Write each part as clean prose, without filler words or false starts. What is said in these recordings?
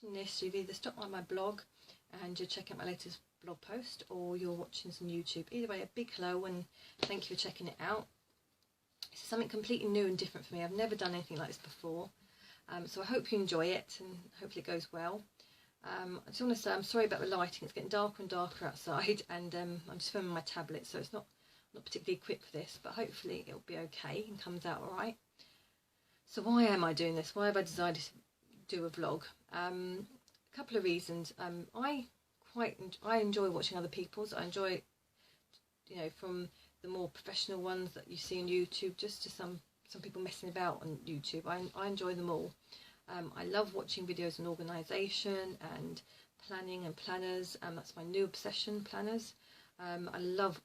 In this, you've either stopped by my blog and you're checking out my latest blog post, or you're watching some YouTube. Either way, a big hello and thank you for checking it out. It's something completely new and different for me. I've never done anything like this before, so I hope you enjoy it and hopefully it goes well. I just want to say I'm sorry about the lighting. It's getting darker and darker outside, and I'm just filming my tablet, so it's not particularly equipped for this, but hopefully it'll be okay and comes out all right. So why am I doing this? Why have I decided to do a vlog? A couple of reasons. I enjoy watching other people's. I enjoy, from the more professional ones that you see on YouTube, just to some people messing about on YouTube. I enjoy them all. I love watching videos on organisation and planning and planners. That's my new obsession, planners. I love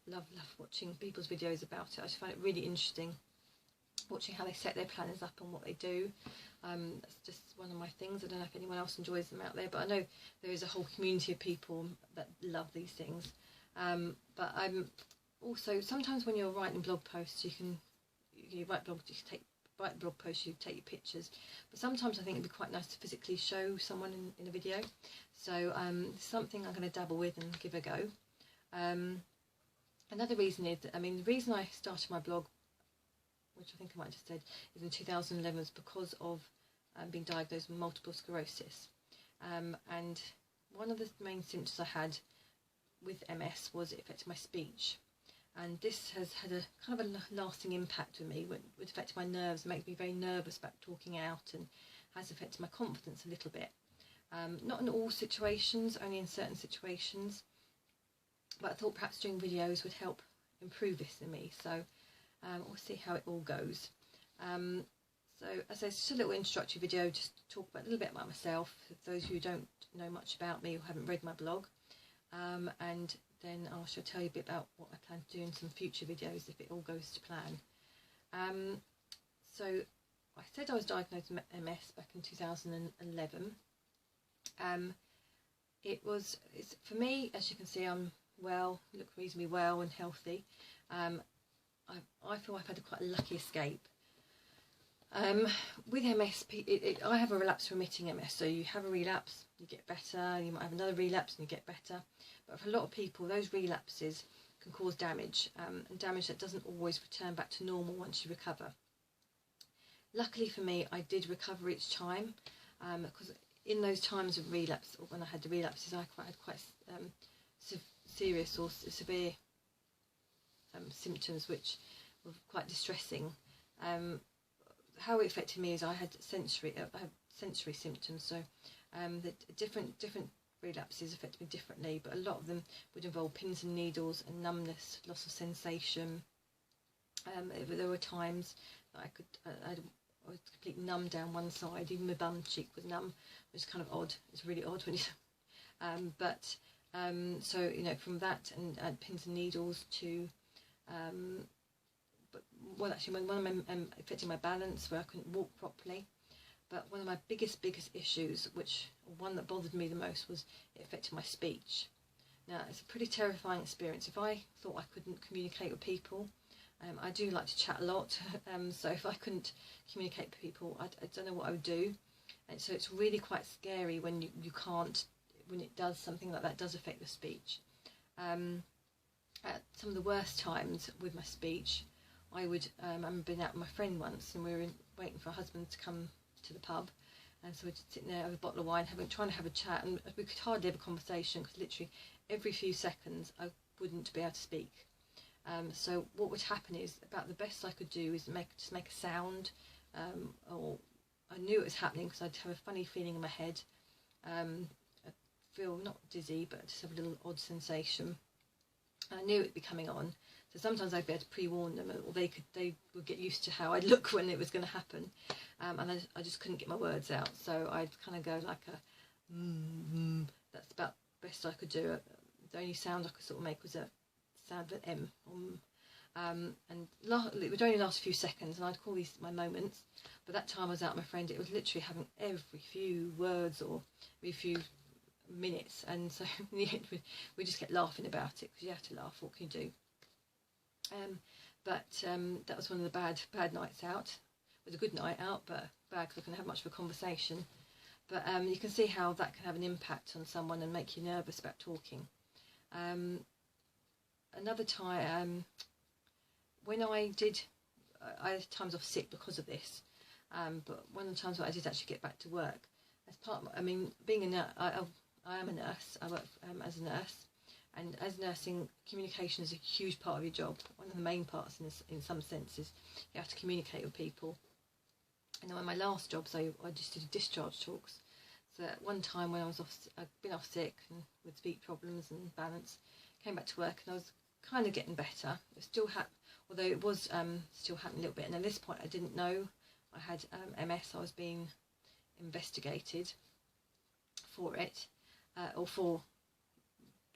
watching people's videos about it. I just find it really interesting, watching how they set their planners up and what they do. That's just one of my things. I don't know if anyone else enjoys them out there, but I know there is a whole community of people that love these things. But I'm also, sometimes when you're writing blog posts, you write blog posts, you take your pictures, but sometimes I think it'd be quite nice to physically show someone in a video. So something I'm going to dabble with and give a go. Another reason is, the reason I started my blog, which I think I might have just said, is in 2011, was because of being diagnosed with multiple sclerosis. And one of the main symptoms I had with MS was it affected my speech. And this has had a kind of a lasting impact with me. It affected my nerves, makes me very nervous about talking out, and has affected my confidence a little bit. Not in all situations, only in certain situations. But I thought perhaps doing videos would help improve this in me. So we'll see how it all goes. So as I said, it's just a little introductory video, just to talk about a little bit about myself, for those who don't know much about me or haven't read my blog. And then I shall tell you a bit about what I plan to do in some future videos if it all goes to plan. So I said I was diagnosed with MS back in 2011. It's for me, as you can see, I'm well, look reasonably well and healthy. I feel I've had quite a lucky escape. With MS, I have a relapse remitting MS, so you have a relapse, you get better, you might have another relapse and you get better. But for a lot of people, those relapses can cause damage, and damage that doesn't always return back to normal once you recover. Luckily for me, I did recover each time, because in those times of relapse, or when I had the relapses, I had quite serious or severe symptoms which were quite distressing. How it affected me is I had sensory symptoms, so the different relapses affected me differently, but a lot of them would involve pins and needles and numbness, loss of sensation. There were times that I was completely numb down one side, even my bum cheek was numb, which is kind of odd. It's really odd when you so from that and pins and needles to actually one of my affecting my balance, where I couldn't walk properly. But one of my biggest issues, one that bothered me the most, was it affected my speech. Now, it's a pretty terrifying experience. If I thought I couldn't communicate with people, I do like to chat a lot, so if I couldn't communicate with people, I don't know what I would do. And so it's really quite scary when you can't, when it does, something like that does affect the speech. At some of the worst times with my speech, I remember being out with my friend once, and we were waiting for her husband to come to the pub, and so we're just sitting there with a bottle of wine, trying to have a chat, and we could hardly have a conversation because literally every few seconds I wouldn't be able to speak. So what would happen is, about the best I could do is just make a sound, or I knew it was happening because I'd have a funny feeling in my head. I feel not dizzy, but just have a little odd sensation. I knew it'd be coming on, so sometimes I'd be able to pre-warn them, or they would get used to how I'd look when it was going to happen, and I just couldn't get my words out. So I'd kind of go like a that's about the best I could do. The only sound I could sort of make was a sound of an M. And it would only last a few seconds, and I'd call these my moments. But that time I was out with my friend, it was literally having every few words or every few minutes, and so in the end we just kept laughing about it, because you have to laugh, what can you do? But that was one of the bad nights out. It was a good night out, but bad because I couldn't have much of a conversation. But you can see how that can have an impact on someone and make you nervous about talking. Another time, when I had times off sick because of this, but one of the times where I did actually get back to work, as part of, being a nurse, I am a nurse, I work as a nurse, and as nursing, communication is a huge part of your job. One of the main parts in some senses, you have to communicate with people. And then in my last jobs, I just did discharge talks. So at one time when I'd been off sick and with speech problems and balance, came back to work and I was kind of getting better. It still although it was still happening a little bit. And at this point, I didn't know I had MS. I was being investigated for it, or for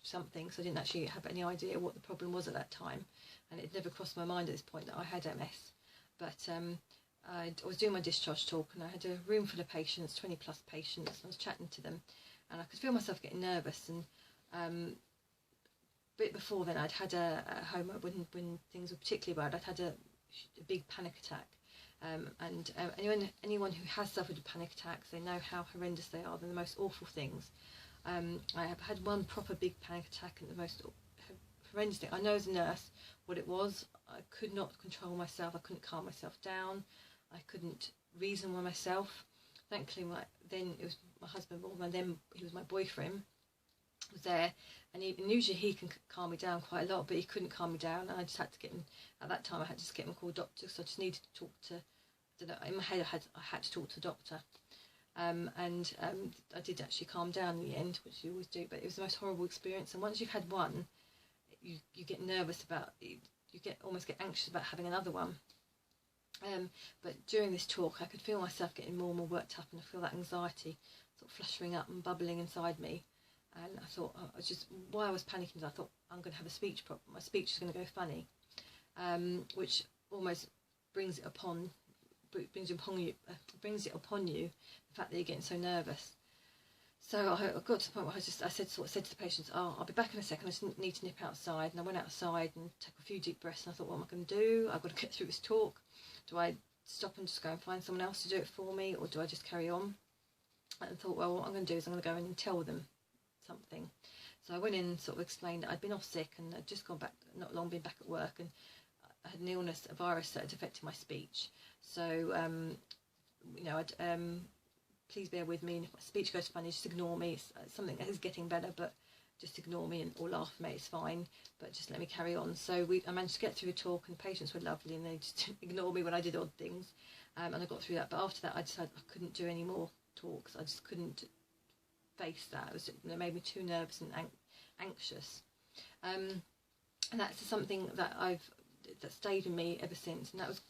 something. So I didn't actually have any idea what the problem was at that time, and it never crossed my mind at this point that I had MS. But I was doing my discharge talk, and I had a room full of patients, 20 plus patients, and I was chatting to them, and I could feel myself getting nervous. And a bit before then, I'd had a home when things were particularly bad. I'd had a big panic attack, and anyone who has suffered with panic attacks, they know how horrendous they are. They're the most awful things. I have had one proper big panic attack, and the most horrendous thing. I know as a nurse what it was. I could not control myself. I couldn't calm myself down. I couldn't reason with myself. Thankfully, then it was my husband, and then he was my boyfriend, was there, and usually he can calm me down quite a lot, but he couldn't calm me down, and I just had to get him. At that time, I had to just get him called doctor, so I just needed to talk to. I don't know, in my head, I had to talk to a doctor. I did actually calm down in the end, which you always do, but it was the most horrible experience. And once you've had one, you get nervous about it. You almost get anxious about having another one. But during this talk, I could feel myself getting more and more worked up, and I feel that anxiety sort of fluttering up and bubbling inside me. And I thought, why I was panicking is I thought, I'm going to have a speech problem. My speech is going to go funny, which almost brings it upon you, the fact that you're getting so nervous. So I got to the point where I said to the patients, I'll be back in a second, I just need to nip outside. And I went outside and took a few deep breaths, and I thought, what am I going to do? I've got to get through this talk. Do I stop and just go and find someone else to do it for me, or do I just carry on? And I thought, well, what I'm going to do is I'm going to go in and tell them something. So I went in and sort of explained that I'd been off sick, and I'd just gone back, not long been back at work, and I had an illness, a virus that had affected my speech. So, please bear with me, and if my speech goes funny, just ignore me. It's something that is getting better, but just ignore me or laugh at me, it's fine, but just let me carry on. So I managed to get through the talk, and the patients were lovely, and they just ignored me when I did odd things, and I got through that. But after that, I decided I couldn't do any more talks. I just couldn't face that. It made me too nervous and anxious, and that's something that that stayed in me ever since. And that was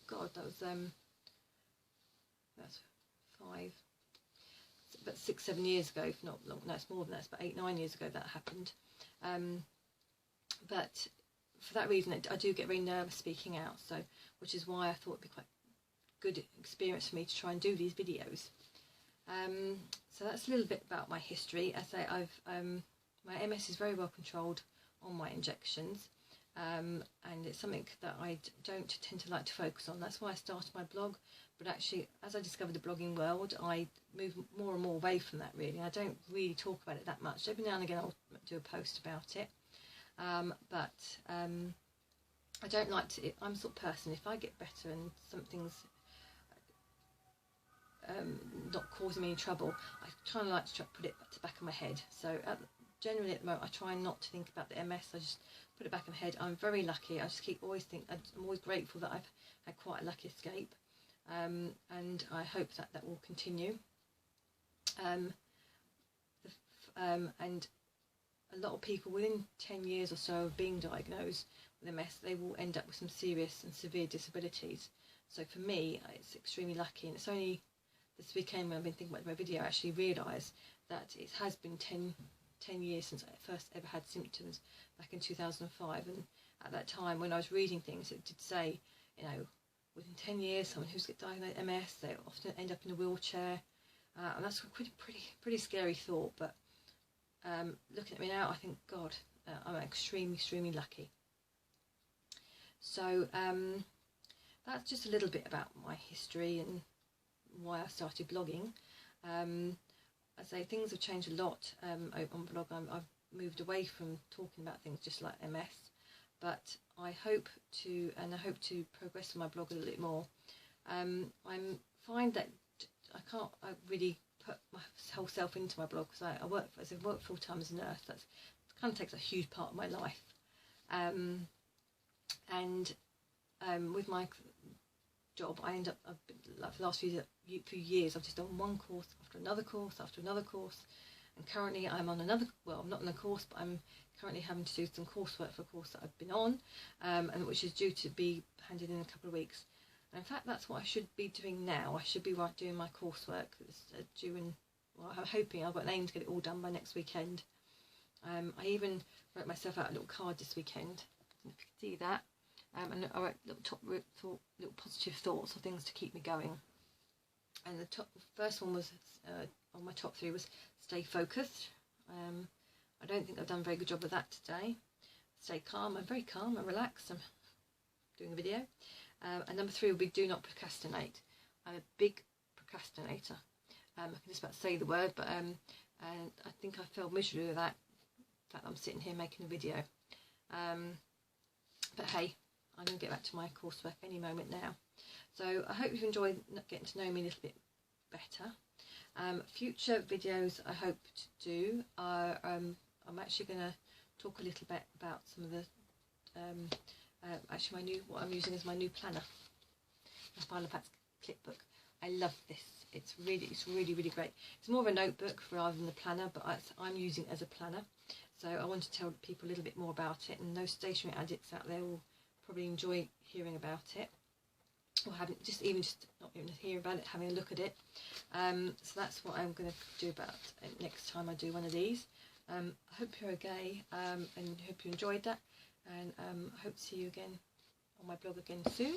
that's 6-7 years ago, if not long. No, it's more than that. It's about 8-9 years ago that happened. But for that reason, I do get very nervous speaking out. So, which is why I thought it'd be quite good experience for me to try and do these videos. So that's a little bit about my history. As I say, my MS is very well controlled on my injections, and it's something that I don't tend to like to focus on. That's why I started my blog. But actually, as I discovered the blogging world, I move more and more away from that, really. I don't really talk about it that much. Every now and again I'll do a post about it, but I don't like to. I'm the sort of person, if I get better and something's not causing me any trouble, I kind of like to put it to the back of my head. So generally at the moment, I try not to think about the MS. I just put it back in my head. I'm very lucky. I just I'm always grateful that I've had quite a lucky escape. And I hope that will continue. And a lot of people within 10 years or so of being diagnosed with MS, they will end up with some serious and severe disabilities. So for me, it's extremely lucky, and it's only this weekend when I've been thinking about my video, I actually realised that it has been 10 years since I first ever had symptoms, back in 2005. And at that time, when I was reading things, it did say, within 10 years, someone who's got diagnosed with MS, they often end up in a wheelchair, and that's a pretty scary thought. But looking at me now, I think, God, I'm extremely lucky. So that's just a little bit about my history and why I started blogging. I say things have changed a lot on the blog. I've moved away from talking about things just like MS, but I hope to progress on my blog a little bit more. I find that I really put my whole self into my blog because I work full time as a nurse. That kind of takes a huge part of my life, with my job, I end up like for the last few years I've just done one course after another course after another course, and currently I'm on another. Well, I'm not on a course, but I'm currently having to do some coursework for a course that I've been on, and which is due to be handed in a couple of weeks. And in fact, that's what I should be doing now. I should be doing my coursework. It's due in. Well, I'm hoping I've got an aim to get it all done by next weekend. I even wrote myself out a little card this weekend. I don't know if you can see that. And I wrote little positive thoughts or things to keep me going. And the first one was on my top 3 was stay focused. I don't think I've done a very good job of that today. Stay calm. I'm very calm and relaxed. I'm doing a video. And number 3 will be do not procrastinate. I'm a big procrastinator. I can just about say the word, but and I think I failed miserably with that. In fact, I'm sitting here making a video. But hey, I'm going to get back to my coursework any moment now. So I hope you've enjoyed getting to know me a little bit better. Future videos I hope to do are, I'm actually going to talk a little bit about some of the, actually what I'm using as my new planner, the Final Facts Clipbook. I love this. It's really great. It's more of a notebook rather than a planner, but I'm using it as a planner. So I want to tell people a little bit more about it, and those stationery addicts out there will probably enjoy hearing about it, or not even hear about it, having a look at it. So that's what I'm going to do about it next time I do one of these. I hope you're okay, and hope you enjoyed that, and I hope to see you again on my blog again soon.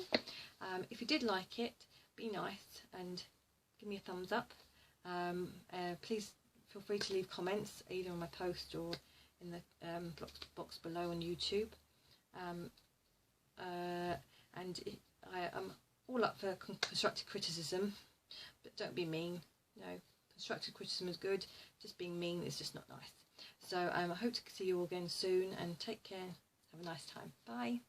If you did like it, be nice and give me a thumbs up. Please feel free to leave comments either on my post or in the box below on YouTube. And I'm all up for constructive criticism, but don't be mean. Constructive criticism is good, just being mean is just not nice. So I hope to see you all again soon, and take care. Have a nice time. Bye.